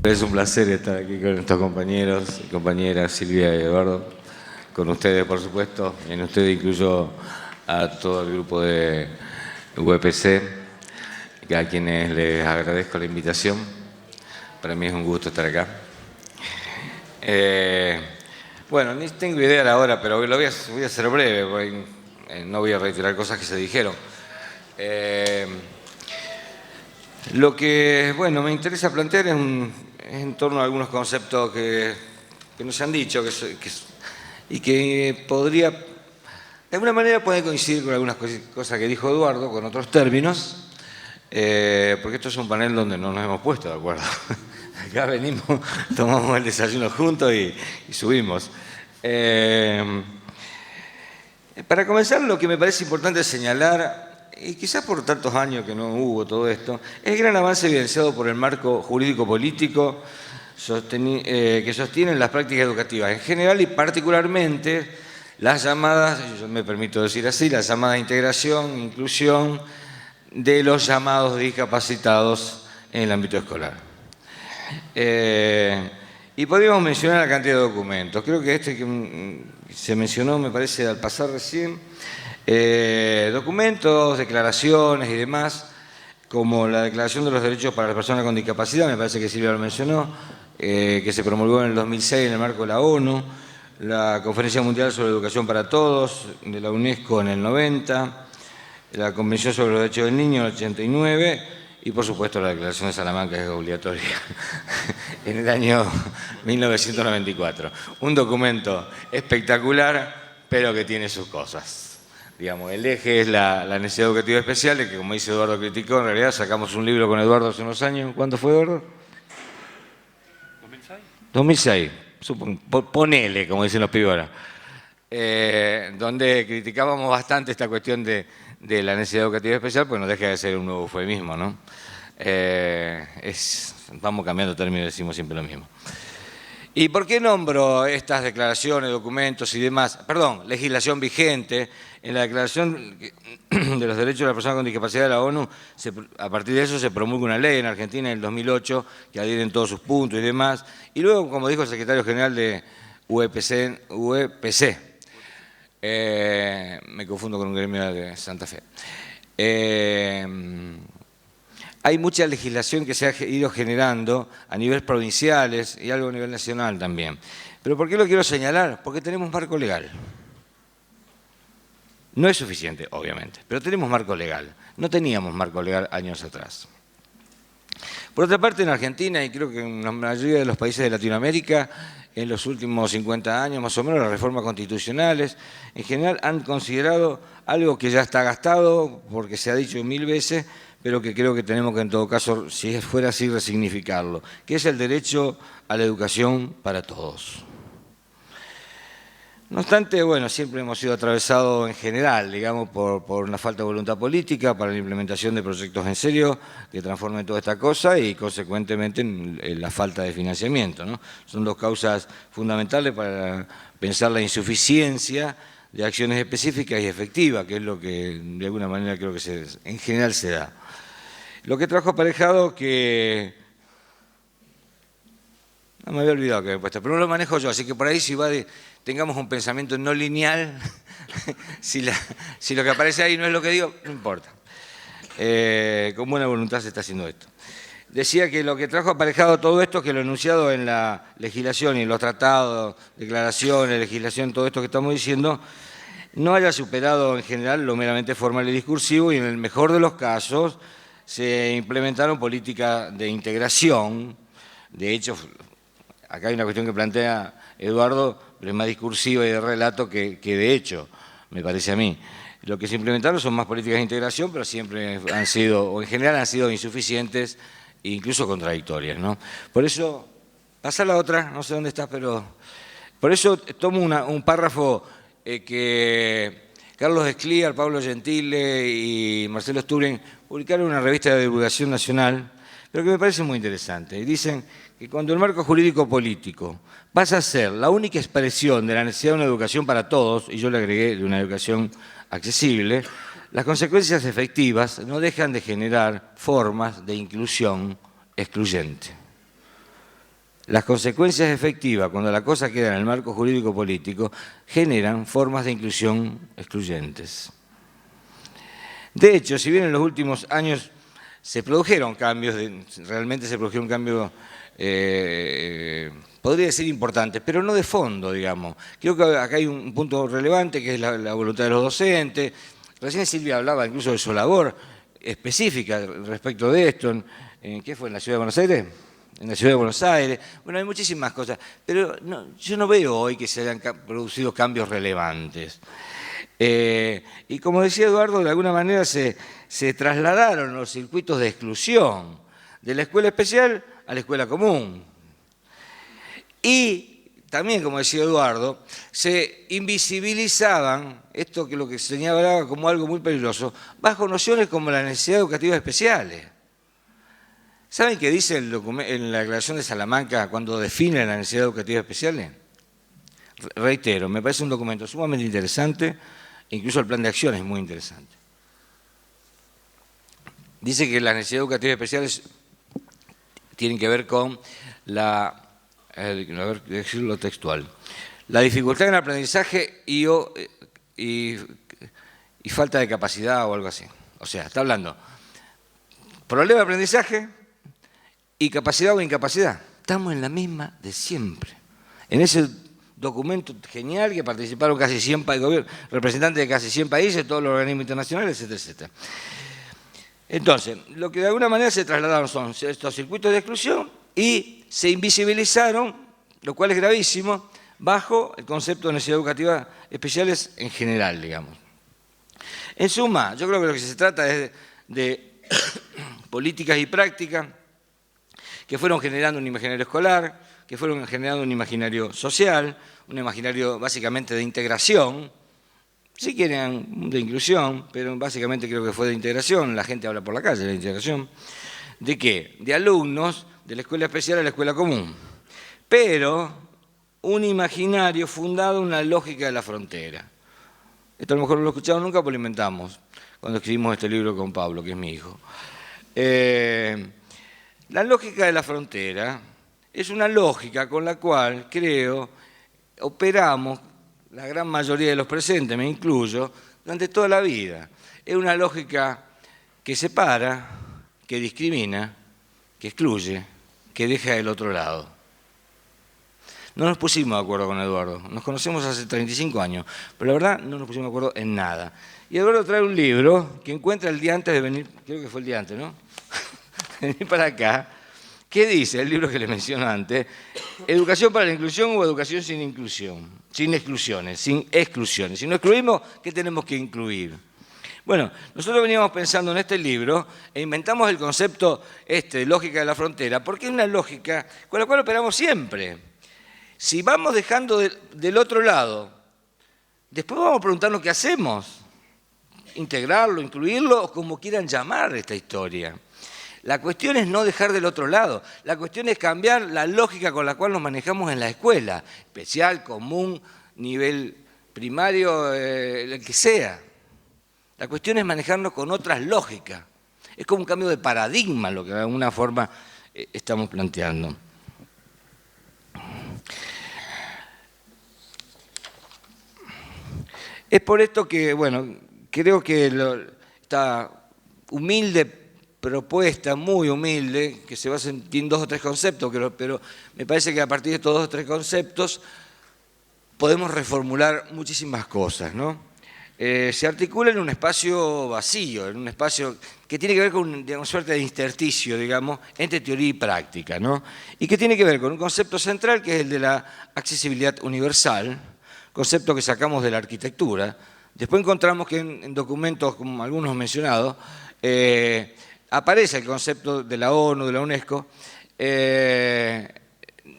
Es un placer estar aquí con estos compañeros y compañeras, Silvia y Eduardo, con ustedes, por supuesto, y en ustedes incluyo a todo el grupo de UPC, a quienes les agradezco la invitación. Para mí es un gusto estar acá. Bueno, ni tengo idea a la hora, pero voy a ser breve, porque no voy a reiterar cosas que se dijeron. Lo que, bueno, me interesa plantear es en torno a algunos conceptos que no se han dicho y que podría, de alguna manera puede coincidir con algunas cosas que dijo Eduardo, con otros términos, porque esto es un panel donde no nos hemos puesto de acuerdo. Acá venimos, tomamos el desayuno juntos y subimos. Para comenzar, lo que me parece importante señalar, y quizás por tantos años que no hubo todo esto, es el gran avance evidenciado por el marco jurídico-político que sostienen las prácticas educativas en general y particularmente las llamadas, yo me permito decir así, la llamada integración, inclusión de los llamados discapacitados en el ámbito escolar. Y podríamos mencionar la cantidad de documentos. Creo que este que se mencionó, me parece, al pasar recién, documentos, declaraciones y demás, como la Declaración de los Derechos para las Personas con Discapacidad, me parece que Silvia lo mencionó, que se promulgó en el 2006 en el marco de la ONU, la Conferencia Mundial sobre Educación para Todos de la UNESCO en el 90, la Convención sobre los Derechos del Niño en el 89 y, por supuesto, la Declaración de Salamanca, que es obligatoria, en el año 1994. Un documento espectacular, pero que tiene sus cosas. Digamos, el eje es la necesidad educativa especial, que como dice Eduardo criticó, en realidad sacamos un libro con Eduardo hace unos años. ¿Cuándo fue, Eduardo? 2006. 2006. Ponele, como dicen los pibes ahora. Donde criticábamos bastante esta cuestión de la necesidad educativa especial, pues no deja de ser un nuevo eufemismo, ¿no? Vamos cambiando términos y decimos siempre lo mismo. ¿Y por qué nombro estas declaraciones, documentos y demás? Perdón, legislación vigente. En la Declaración de los Derechos de las Personas con Discapacidad de la ONU, a partir de eso se promulga una ley en Argentina en el 2008 que adhieren todos sus puntos y demás. Y luego, como dijo el secretario general de UPC, me confundo con un gremio de Santa Fe. Hay mucha legislación que se ha ido generando a niveles provinciales y algo a nivel nacional también. ¿Pero por qué lo quiero señalar? Porque tenemos marco legal. No es suficiente, obviamente, pero tenemos marco legal. No teníamos marco legal años atrás. Por otra parte, en Argentina, y creo que en la mayoría de los países de Latinoamérica, en los últimos 50 años más o menos, las reformas constitucionales, en general han considerado algo que ya está gastado, porque se ha dicho 1000 veces, pero que creo que tenemos que en todo caso, si fuera así, resignificarlo, que es el derecho a la educación para todos. No obstante, bueno, siempre hemos sido atravesados en general, digamos, por una falta de voluntad política para la implementación de proyectos en serio que transformen toda esta cosa y, consecuentemente, en la falta de financiamiento, ¿no? Son dos causas fundamentales para pensar la insuficiencia de acciones específicas y efectivas, que es lo que, de alguna manera, creo que en general se da. Lo que trajo aparejado que... No me había olvidado que había puesto, pero no lo manejo yo, así que por ahí si tengamos un pensamiento no lineal, si lo que aparece ahí no es lo que digo, no importa. Con buena voluntad se está haciendo esto. Decía que lo que trajo aparejado todo esto es que lo enunciado en la legislación y en los tratados, declaraciones, legislación, todo esto que estamos diciendo, no haya superado en general lo meramente formal y discursivo y en el mejor de los casos se implementaron políticas de integración. De hecho, acá hay una cuestión que plantea Eduardo, pero es más discursiva y de relato que de hecho, me parece a mí. Lo que se implementaron son más políticas de integración, pero siempre han sido, o en general han sido insuficientes e incluso contradictorias, ¿no? Por eso, pasa la otra, no sé dónde estás, pero... Por eso tomo un párrafo que Carlos Escliar, Pablo Gentile y Marcelo Sturing publicaron en una revista de divulgación nacional, pero que me parece muy interesante. Y dicen que cuando el marco jurídico político pasa a ser la única expresión de la necesidad de una educación para todos, y yo le agregué de una educación accesible, las consecuencias efectivas no dejan de generar formas de inclusión excluyente. Las consecuencias efectivas, cuando la cosa queda en el marco jurídico-político, generan formas de inclusión excluyentes. De hecho, si bien en los últimos años se produjeron cambios, realmente se produjeron cambios, podría decir importantes, pero no de fondo, digamos. Creo que acá hay un punto relevante que es la voluntad de los docentes. Recién Silvia hablaba incluso de su labor específica respecto de esto. ¿Qué fue? ¿En la Ciudad de Buenos Aires? En la Ciudad de Buenos Aires. Bueno, hay muchísimas cosas, pero yo no veo hoy que se hayan producido cambios relevantes. Y como decía Eduardo, de alguna manera se trasladaron los circuitos de exclusión de la escuela especial a la escuela común. Y también, como decía Eduardo, se invisibilizaban, esto que lo que se señalaba como algo muy peligroso, bajo nociones como la necesidad educativa especiales. ¿Saben qué dice en la Declaración de Salamanca cuando define la necesidad educativa especiales? Reitero, me parece un documento sumamente interesante, incluso el plan de acción es muy interesante. Dice que las necesidades educativas especiales tienen que ver con a ver, decirlo textual, la dificultad en el aprendizaje y falta de capacidad o algo así. O sea, está hablando problema de aprendizaje y capacidad o incapacidad. Estamos en la misma de siempre. En ese documento genial que participaron casi 100 representantes de casi 100 países, todos los organismos internacionales, etcétera, etcétera. Entonces, lo que de alguna manera se trasladaron son estos circuitos de exclusión y se invisibilizaron, lo cual es gravísimo, bajo el concepto de necesidades educativas especiales en general, digamos. En suma, yo creo que lo que se trata es de políticas y prácticas que fueron generando un imaginario escolar, que fueron generando un imaginario social, un imaginario básicamente de integración, si quieren de inclusión, pero básicamente creo que fue de integración, la gente habla por la calle de integración. ¿De qué? De alumnos de la escuela especial a la escuela común, pero un imaginario fundado en una lógica de la frontera. Esto a lo mejor no lo he escuchado nunca, pero lo inventamos cuando escribimos este libro con Pablo, que es mi hijo. La lógica de la frontera es una lógica con la cual, creo, operamos la gran mayoría de los presentes, me incluyo, durante toda la vida. Es una lógica que separa, que discrimina, que excluye, que deja del otro lado. No nos pusimos de acuerdo con Eduardo, nos conocemos hace 35 años, pero la verdad no nos pusimos de acuerdo en nada. Y Eduardo trae un libro que encuentra el día antes de venir, creo que fue el día antes, ¿no? Venir para acá. ¿Qué dice el libro que les menciono antes? Educación para la inclusión o educación sin inclusión, sin exclusiones, sin exclusiones. Si no excluimos, ¿qué tenemos que incluir? Bueno, nosotros veníamos pensando en este libro e inventamos el concepto de lógica de la frontera, porque es una lógica con la cual operamos siempre. Si vamos dejando del otro lado, después vamos a preguntarnos qué hacemos. Integrarlo, incluirlo, o como quieran llamar esta historia. La cuestión es no dejar del otro lado, la cuestión es cambiar la lógica con la cual nos manejamos en la escuela, especial, común, nivel primario, el que sea. La cuestión es manejarnos con otras lógicas. Es como un cambio de paradigma lo que de alguna forma estamos planteando. Es por esto que, bueno, creo que esta humilde propuesta, muy humilde, que se basa en 2 o 3 conceptos, pero me parece que a partir de estos 2 o 3 conceptos podemos reformular muchísimas cosas, ¿no? Se articula en un espacio vacío, en un espacio que tiene que ver con una suerte de intersticio, digamos, entre teoría y práctica, ¿no? Y que tiene que ver con un concepto central que es el de la accesibilidad universal, concepto que sacamos de la arquitectura. Después encontramos que en documentos, como algunos mencionados, aparece el concepto de la ONU, de la UNESCO.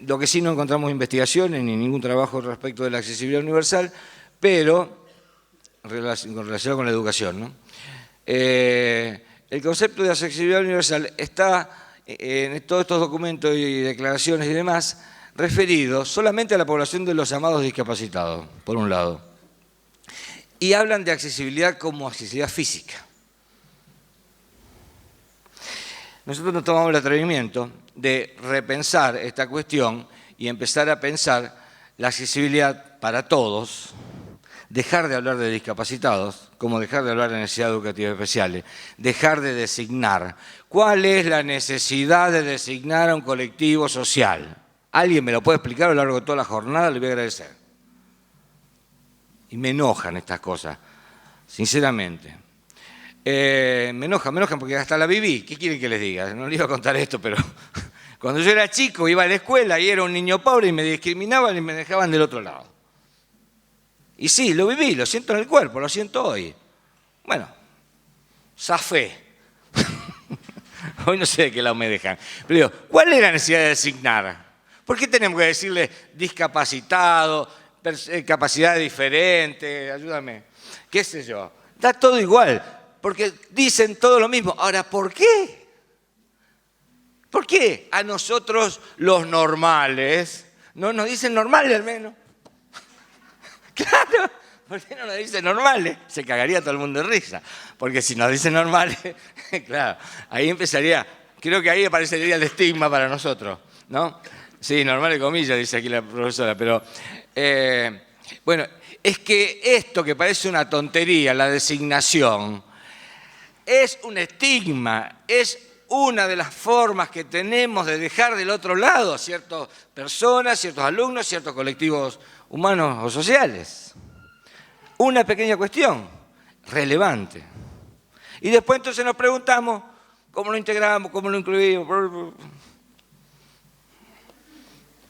Lo que sí no encontramos investigaciones ni ningún trabajo respecto de la accesibilidad universal, pero relacionado con la educación, ¿no? El concepto de accesibilidad universal está en todos estos documentos y declaraciones y demás referido solamente a la población de los llamados discapacitados, por un lado. Y hablan de accesibilidad como accesibilidad física. nosotros nos tomamos el atrevimiento de repensar esta cuestión y empezar a pensar la accesibilidad para todos, dejar de hablar de discapacitados, como dejar de hablar de necesidades educativas especiales, dejar de designar. ¿Cuál es la necesidad de designar a un colectivo social? ¿Alguien me lo puede explicar a lo largo de toda la jornada? Le voy a agradecer. Y me enojan estas cosas, sinceramente. Me enojan porque hasta la viví. ¿Qué quieren que les diga? No les iba a contar esto, pero cuando yo era chico iba a la escuela y era un niño pobre y me discriminaban y me dejaban del otro lado. Y sí, lo viví, lo siento en el cuerpo, lo siento hoy. Bueno, zafé. Hoy no sé de qué lado me dejan. Pero digo, ¿cuál es la necesidad de designar? ¿Por qué tenemos que decirle discapacitado, capacidad diferente, ayúdame, qué sé yo? Da todo igual. Porque dicen todo lo mismo. Ahora, ¿por qué? ¿Por qué a nosotros los normales no nos dicen normales al menos? Claro, ¿por qué no nos dicen normales? Se cagaría todo el mundo de risa. Porque si nos dicen normales, claro, ahí empezaría, creo que ahí aparecería el estigma para nosotros, ¿no? Sí, normales comillas, dice aquí la profesora, pero bueno, es que esto que parece una tontería, la designación, es un estigma, es una de las formas que tenemos de dejar del otro lado a ciertas personas, ciertos alumnos, ciertos colectivos humanos o sociales. Una pequeña cuestión, relevante. Y después entonces nos preguntamos cómo lo integramos, cómo lo incluimos.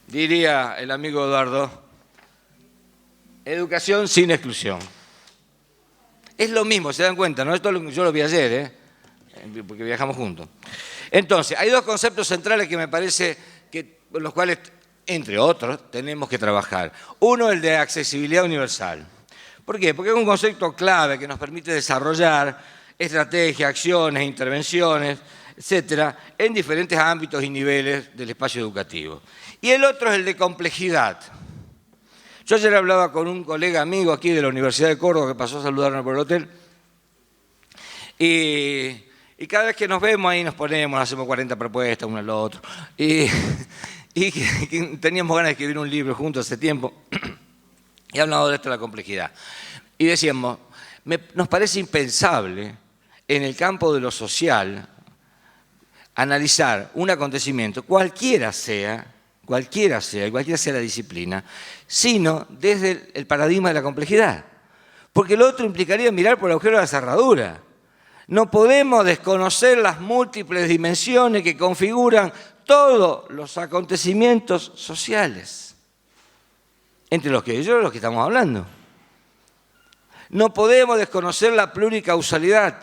Diría el amigo Eduardo, educación sin exclusión. Es lo mismo, se dan cuenta, ¿no? Esto yo lo vi ayer, porque viajamos juntos. Entonces, hay dos conceptos centrales que me parece que los cuales, entre otros, tenemos que trabajar. Uno, el de accesibilidad universal. ¿Por qué? Porque es un concepto clave que nos permite desarrollar estrategias, acciones, intervenciones, etcétera, en diferentes ámbitos y niveles del espacio educativo. Y el otro es el de complejidad. Yo ayer hablaba con un colega amigo aquí de la Universidad de Córdoba que pasó a saludarme por el hotel y cada vez que nos vemos ahí nos ponemos, hacemos 40 propuestas uno al otro y teníamos ganas de escribir un libro juntos hace tiempo y hablamos de esto de la complejidad. Y decíamos, nos parece impensable en el campo de lo social analizar un acontecimiento, cualquiera sea la disciplina, sino desde el paradigma de la complejidad. Porque lo otro implicaría mirar por el agujero de la cerradura. No podemos desconocer las múltiples dimensiones que configuran todos los acontecimientos sociales, entre los que estamos hablando. No podemos desconocer la pluricausalidad.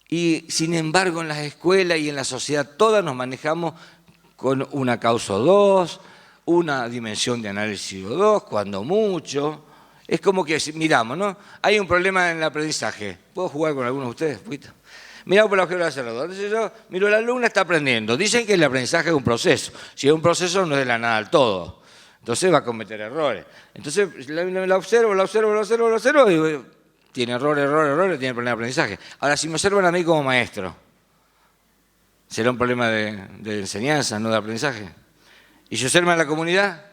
Y sin embargo en las escuelas y en la sociedad todas nos manejamos con una causa o dos, una dimensión de análisis o dos, cuando mucho. Es como que miramos, ¿no? Hay un problema en el aprendizaje. ¿Puedo jugar con algunos de ustedes? ¿Poquito? Miramos por la objeto de la cerradura. Entonces yo miro, la alumna está aprendiendo. Dicen que el aprendizaje es un proceso. Si es un proceso no es de la nada al todo. Entonces va a cometer errores. Entonces la observo y digo, tiene errores, tiene problema de aprendizaje. Ahora, si me observan a mí como maestro, ¿será un problema de enseñanza, no de aprendizaje? Y si observan a la comunidad,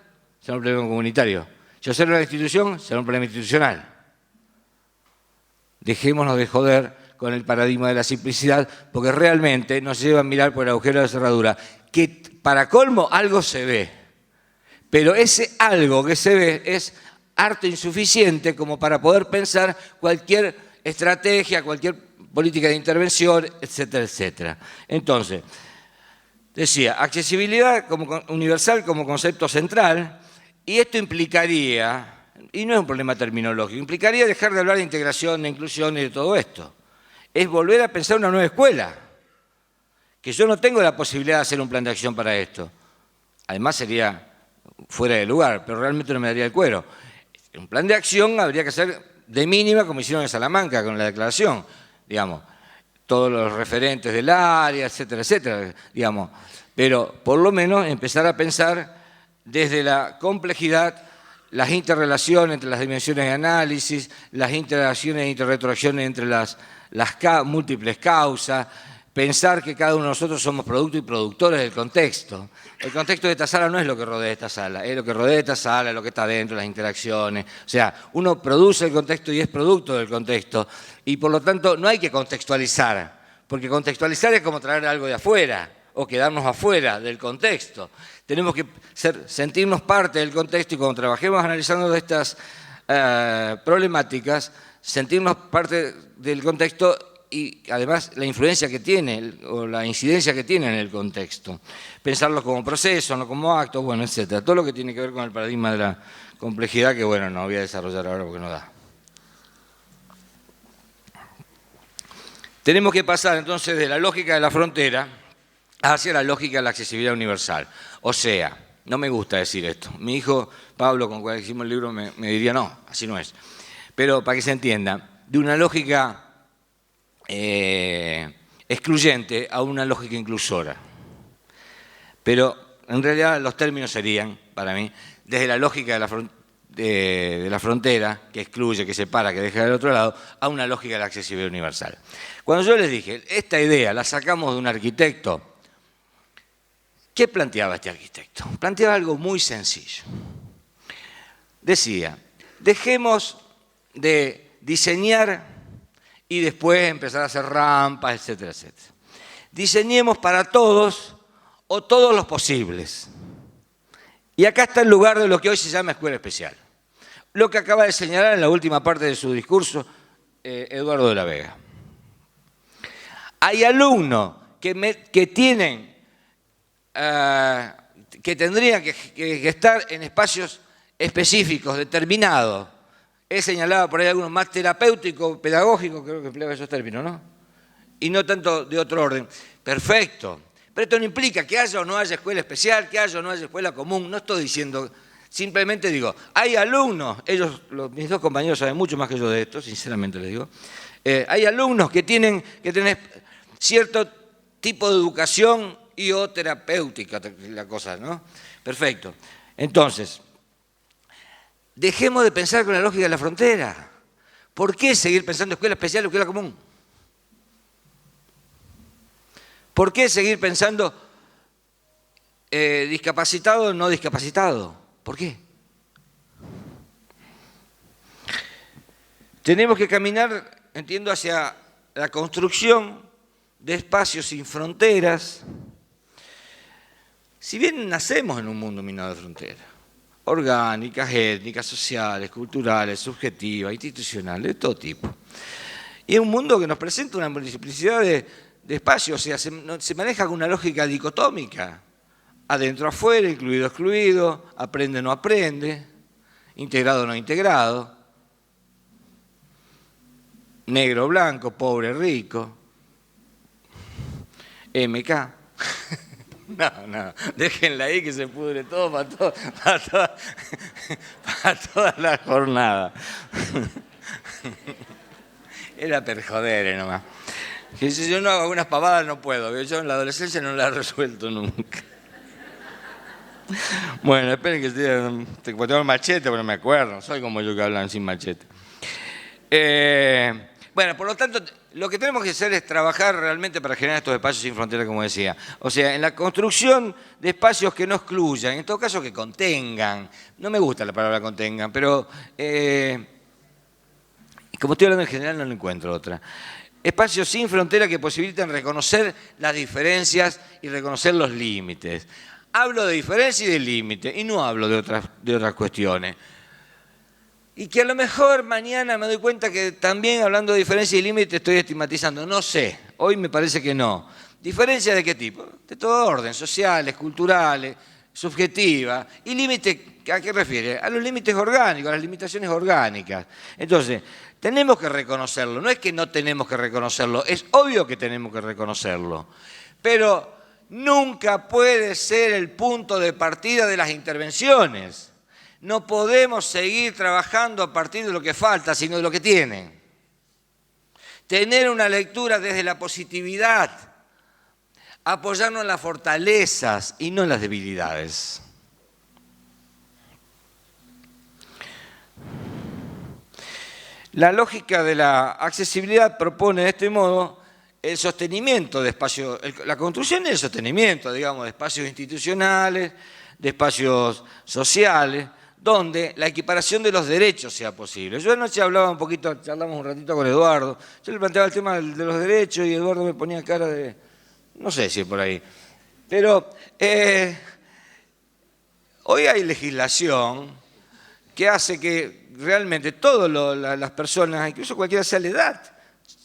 será un problema comunitario. Si observan a la institución, será un problema institucional. Dejémonos de joder con el paradigma de la simplicidad, porque realmente nos lleva a mirar por el agujero de la cerradura, que para colmo algo se ve, pero ese algo que se ve es harto insuficiente como para poder pensar cualquier estrategia, cualquier política de intervención, etcétera, etcétera. Entonces, decía, accesibilidad como universal como concepto central, y esto implicaría, y no es un problema terminológico, implicaría dejar de hablar de integración, de inclusión y de todo esto. Es volver a pensar una nueva escuela, que yo no tengo la posibilidad de hacer un plan de acción para esto. Además sería fuera de lugar, pero realmente no me daría el cuero. Un plan de acción habría que hacer de mínima, como hicieron en Salamanca con la declaración, digamos, todos los referentes del área, etcétera, etcétera, digamos. Pero por lo menos empezar a pensar desde la complejidad, las interrelaciones entre las dimensiones de análisis, las interacciones e interretroacciones entre las múltiples causas, pensar que cada uno de nosotros somos producto y productores del contexto. El contexto de esta sala no es lo que rodea esta sala, es lo que rodea esta sala, es lo que está dentro, las interacciones. O sea, uno produce el contexto y es producto del contexto. Y por lo tanto no hay que contextualizar, porque contextualizar es como traer algo de afuera o quedarnos afuera del contexto. Tenemos que sentirnos parte del contexto y cuando trabajemos analizando estas problemáticas, sentirnos parte del contexto y además la influencia que tiene o la incidencia que tiene en el contexto. Pensarlo como proceso, no como acto, bueno, etcétera. Todo lo que tiene que ver con el paradigma de la complejidad que, bueno, no voy a desarrollar ahora porque no da. Tenemos que pasar entonces de la lógica de la frontera hacia la lógica de la accesibilidad universal. O sea, no me gusta decir esto. Mi hijo Pablo, con el cual hicimos el libro, me diría, no, así no es. Pero para que se entienda, de una lógica excluyente a una lógica inclusora. Pero en realidad los términos serían, para mí, desde la lógica de la frontera, que excluye, que separa, que deja del otro lado, a una lógica de la accesibilidad universal. Cuando yo les dije, esta idea la sacamos de un arquitecto, ¿qué planteaba este arquitecto? Planteaba algo muy sencillo. Decía, dejemos de diseñar y después empezar a hacer rampas, etcétera, etcétera. Diseñemos para todos o todos los posibles. Y acá está el lugar de lo que hoy se llama escuela especial. Lo que acaba de señalar en la última parte de su discurso Eduardo de la Vega. Hay alumnos que tendrían que estar en espacios específicos, determinados. He señalado por ahí algunos más terapéuticos, pedagógicos, creo que empleo esos términos, ¿no? Y no tanto de otro orden. Perfecto. Pero esto no implica que haya o no haya escuela especial, que haya o no haya escuela común. No estoy diciendo, simplemente digo, hay alumnos, mis dos compañeros saben mucho más que yo de esto, sinceramente les digo. Hay alumnos que tienen que tener cierto tipo de educación y o terapéutica, la cosa, ¿no? Perfecto. Entonces, dejemos de pensar con la lógica de la frontera. ¿Por qué seguir pensando escuela especial o escuela común? ¿Por qué seguir pensando discapacitado o no discapacitado? ¿Por qué? Tenemos que caminar, entiendo, hacia la construcción de espacios sin fronteras. Si bien nacemos en un mundo minado de fronteras, orgánicas, étnicas, sociales, culturales, subjetivas, institucionales, de todo tipo. Y es un mundo que nos presenta una multiplicidad de espacios, o sea, se maneja con una lógica dicotómica, adentro, afuera, incluido, excluido, aprende, no aprende, integrado, no integrado, negro, blanco, pobre, rico, MK. No, déjenla ahí que se pudre todo para toda la jornada. Era per joder nomás. Que si yo no hago algunas pavadas no puedo, yo en la adolescencia no la he resuelto nunca. Bueno, esperen que tengo el machete, pero no me acuerdo, no soy como yo que hablan sin machete. Bueno, por lo tanto, lo que tenemos que hacer es trabajar realmente para generar estos espacios sin fronteras, como decía. O sea, en la construcción de espacios que no excluyan, en todo caso que contengan. No me gusta la palabra contengan, pero como estoy hablando en general no lo encuentro otra. Espacios sin frontera que posibilitan reconocer las diferencias y reconocer los límites. Hablo de diferencia y de límite, y no hablo de otras cuestiones. Y que a lo mejor mañana me doy cuenta que también hablando de diferencia y límite estoy estigmatizando. No sé, hoy me parece que no. ¿Diferencia de qué tipo? De todo orden, sociales, culturales, subjetivas. ¿Y límite a qué refiere? A los límites orgánicos, a las limitaciones orgánicas. Entonces, tenemos que reconocerlo. No es que no tenemos que reconocerlo, es obvio que tenemos que reconocerlo. Pero nunca puede ser el punto de partida de las intervenciones. No podemos seguir trabajando a partir de lo que falta, sino de lo que tienen. Tener una lectura desde la positividad, apoyarnos en las fortalezas y no en las debilidades. La lógica de la accesibilidad propone de este modo el sostenimiento de espacios, la construcción y el sostenimiento, digamos, de espacios institucionales, de espacios sociales, donde la equiparación de los derechos sea posible. Yo anoche hablaba un poquito, charlamos un ratito con Eduardo, yo le planteaba el tema de los derechos y Eduardo me ponía cara de, no sé si es por ahí, pero hoy hay legislación que hace que realmente todas las personas, incluso cualquiera sea la edad,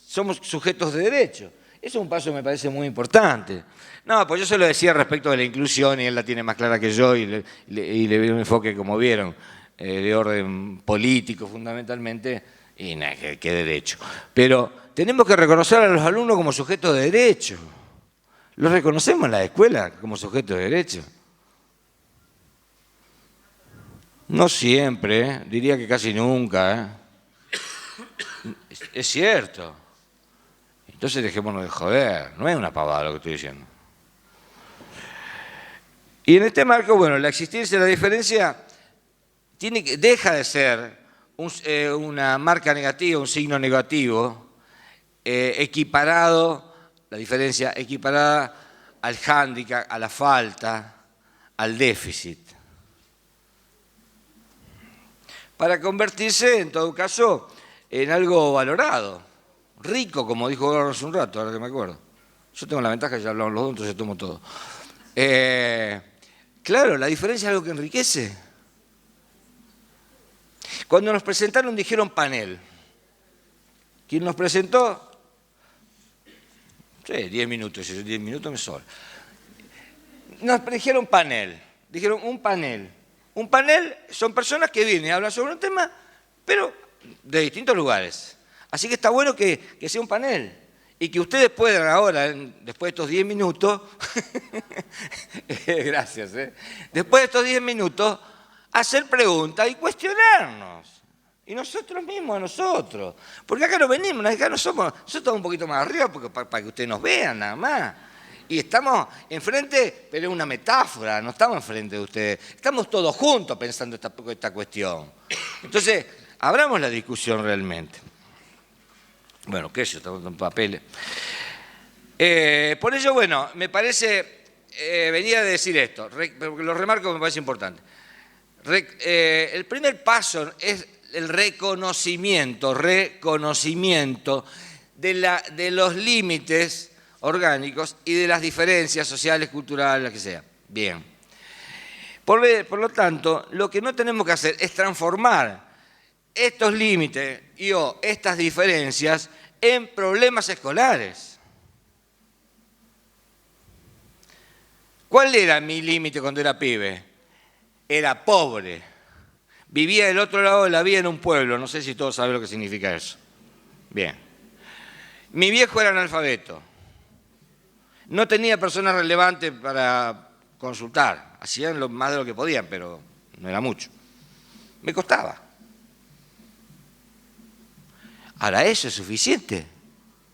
somos sujetos de derecho. Eso es un paso que me parece muy importante. No, pues yo se lo decía respecto de la inclusión y él la tiene más clara que yo y le veo un enfoque, como vieron, de orden político fundamentalmente, y nada, qué derecho. Pero tenemos que reconocer a los alumnos como sujetos de derecho. Los reconocemos en la escuela como sujetos de derecho. No siempre, diría que casi nunca. Es cierto. Entonces dejémonos de joder, no es una pavada lo que estoy diciendo. Y en este marco, bueno, la existencia de la diferencia deja de ser una marca negativa, un signo negativo, equiparado, la diferencia equiparada al hándicap, a la falta, al déficit. Para convertirse, en todo caso, en algo valorado. Rico, como dijo Eduardo hace un rato, ahora que me acuerdo. Yo tengo la ventaja que ya hablamos los dos, entonces tomo todo. Claro, la diferencia es algo que enriquece. Cuando nos presentaron dijeron panel. ¿Quién nos presentó? Sí, 10 minutos, 10 minutos me sobra. Nos dijeron panel, dijeron un panel. Un panel son personas que vienen y hablan sobre un tema, pero de distintos lugares. Así que está bueno que sea un panel y que ustedes puedan ahora, después de estos 10 minutos, gracias, después de estos 10 minutos, hacer preguntas y cuestionarnos. Y nosotros mismos a nosotros. Porque acá no venimos, acá no somos, nosotros estamos un poquito más arriba porque, para que ustedes nos vean nada más. Y estamos enfrente, pero es una metáfora, no estamos enfrente de ustedes. Estamos todos juntos pensando esta cuestión. Entonces, abramos la discusión realmente. Bueno, qué sé yo, estamos en papeles. Por ello, bueno, me parece, venía a decir esto, porque lo remarco, me parece importante. El primer paso es el reconocimiento de los límites orgánicos y de las diferencias sociales, culturales, las que sea. Bien. Por lo tanto, lo que no tenemos que hacer es transformar estos límites o estas diferencias en problemas escolares. ¿Cuál era mi límite cuando era pibe? Era pobre. Vivía del otro lado de la vía en un pueblo, no sé si todos saben lo que significa eso. Bien. Mi viejo era analfabeto. No tenía personas relevantes para consultar. Hacían más de lo que podían, pero no era mucho. Me costaba. Ahora, ¿eso es suficiente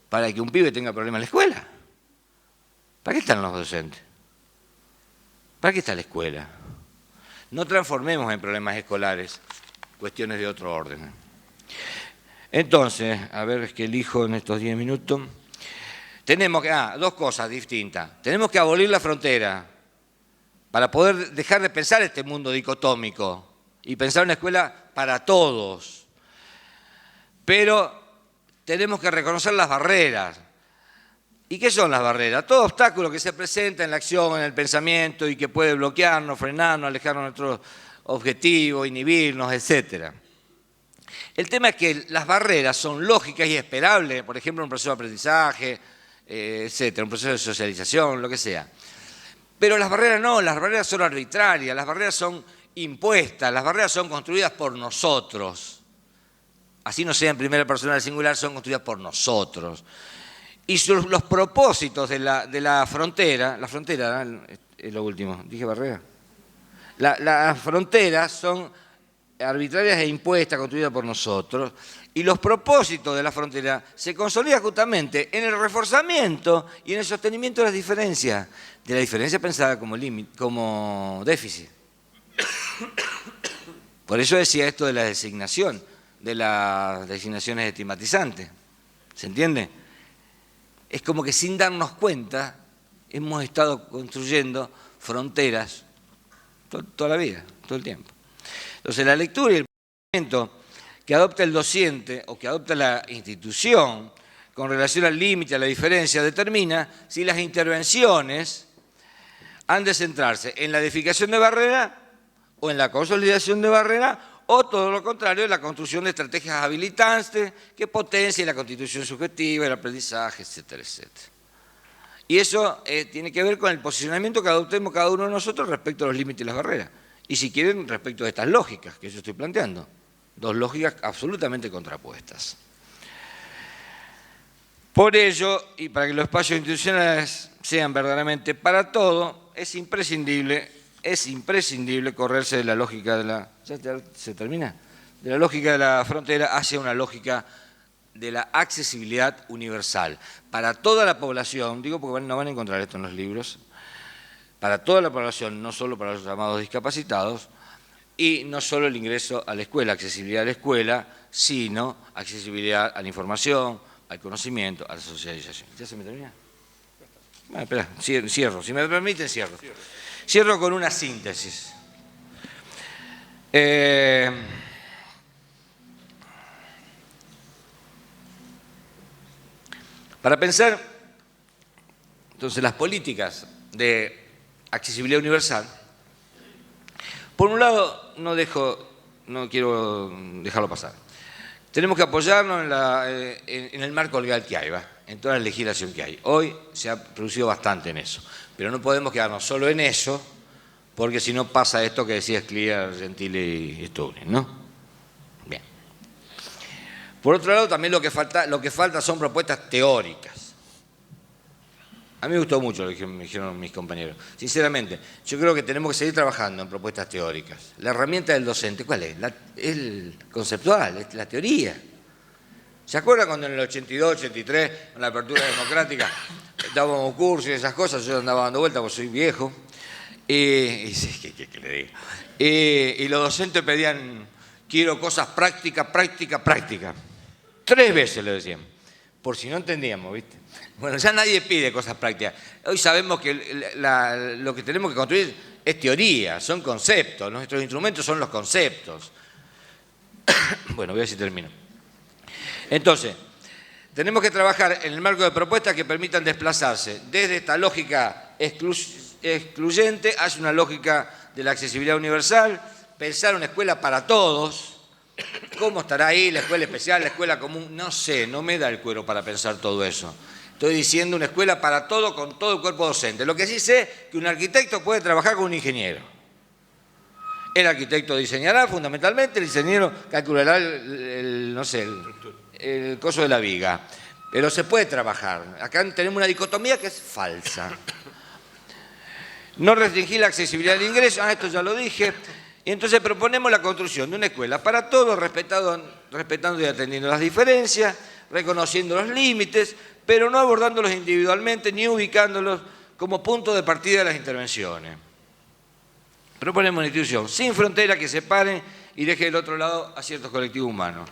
para que un pibe tenga problemas en la escuela? ¿Para qué están los docentes? ¿Para qué está la escuela? No transformemos en problemas escolares cuestiones de otro orden. Entonces, a ver, es que elijo en estos 10 minutos. Tenemos que, dos cosas distintas. Tenemos que abolir la frontera para poder dejar de pensar este mundo dicotómico y pensar una escuela para todos. Pero tenemos que reconocer las barreras. ¿Y qué son las barreras? Todo obstáculo que se presenta en la acción, en el pensamiento y que puede bloquearnos, frenarnos, alejarnos de nuestros objetivos, inhibirnos, etc. El tema es que las barreras son lógicas y esperables, por ejemplo, un proceso de aprendizaje, etc., un proceso de socialización, lo que sea. Pero las barreras no, las barreras son arbitrarias, las barreras son impuestas, las barreras son construidas por nosotros. Así no sea en primera persona del singular, son construidas por nosotros. Y los propósitos de la frontera es lo último, dije barrera. Las fronteras son arbitrarias e impuestas, construidas por nosotros, y los propósitos de la frontera se consolidan justamente en el reforzamiento y en el sostenimiento de la diferencia pensada como déficit. Por eso decía esto de la designación, de las designaciones estigmatizantes. ¿Se entiende? es como que sin darnos cuenta hemos estado construyendo fronteras toda la vida, todo el tiempo. Entonces la lectura y el pensamiento que adopta el docente o que adopta la institución con relación al límite, a la diferencia, determina si las intervenciones han de centrarse en la edificación de barrera o en la consolidación de barrera, o todo lo contrario, en la construcción de estrategias habilitantes que potencien la constitución subjetiva, el aprendizaje, etcétera, etcétera. Y eso tiene que ver con el posicionamiento que adoptemos cada uno de nosotros respecto a los límites y las barreras. Y si quieren, respecto a estas lógicas que yo estoy planteando. Dos lógicas absolutamente contrapuestas. Por ello, y para que los espacios institucionales sean verdaderamente para todo, es imprescindible correrse de la lógica de la... ¿Ya se termina? De la lógica de la frontera hacia una lógica de la accesibilidad universal. Para toda la población, digo porque no van a encontrar esto en los libros, para toda la población, no solo para los llamados discapacitados, y no solo el ingreso a la escuela, accesibilidad a la escuela, sino accesibilidad a la información, al conocimiento, a la socialización. ¿Ya se me termina? Bueno, espera, cierro. Si me permiten, cierro. Cierro con una síntesis. Para pensar, entonces, las políticas de accesibilidad universal, por un lado, no quiero dejarlo pasar. Tenemos que apoyarnos en el marco legal que hay, en toda la legislación que hay. Hoy se ha producido bastante en eso, pero no podemos quedarnos solo en eso, porque si no pasa esto que decía Sclia, Gentile y Sturgeon, ¿no? Bien. Por otro lado, también lo que falta son propuestas teóricas. A mí me gustó mucho lo que me dijeron mis compañeros. Sinceramente, yo creo que tenemos que seguir trabajando en propuestas teóricas. La herramienta del docente, ¿cuál es? El conceptual, es la teoría. ¿Se acuerdan cuando en el 82, 83, en la apertura democrática, dábamos cursos y esas cosas? Yo andaba dando vueltas porque soy viejo. ¿Qué le digo? Y los docentes pedían, quiero cosas prácticas. 3 veces le decían, por si no entendíamos, ¿viste? Bueno, ya nadie pide cosas prácticas. Hoy sabemos que lo que tenemos que construir es teoría, son conceptos. Nuestros instrumentos son los conceptos. Bueno, voy a ver si termino. Entonces, tenemos que trabajar en el marco de propuestas que permitan desplazarse desde esta lógica excluyente hacia una lógica de la accesibilidad universal, pensar una escuela para todos. ¿Cómo estará ahí la escuela especial, la escuela común? No sé, no me da el cuero para pensar todo eso. Estoy diciendo una escuela para todo con todo el cuerpo docente. Lo que sí sé es que un arquitecto puede trabajar con un ingeniero. El arquitecto diseñará fundamentalmente, el ingeniero calculará el coso de la viga. Pero se puede trabajar. Acá tenemos una dicotomía que es falsa. No restringir la accesibilidad del ingreso, esto ya lo dije. Y entonces proponemos la construcción de una escuela para todos, respetando y atendiendo las diferencias, reconociendo los límites, pero no abordándolos individualmente ni ubicándolos como punto de partida de las intervenciones. Proponemos una institución sin frontera que separe y deje del otro lado a ciertos colectivos humanos.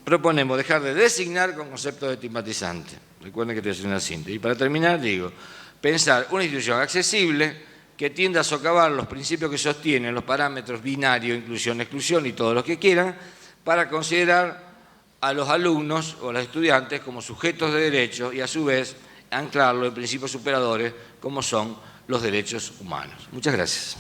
Proponemos dejar de designar con conceptos de estigmatizantes. Recuerden que estoy haciendo una síntesis. Y para terminar, digo, pensar una institución accesible que tienda a socavar los principios que sostienen los parámetros binarios, inclusión, exclusión y todo lo que quieran, para considerar a los alumnos o a los estudiantes como sujetos de derechos y a su vez anclarlo en principios superadores como son los derechos humanos. Muchas gracias.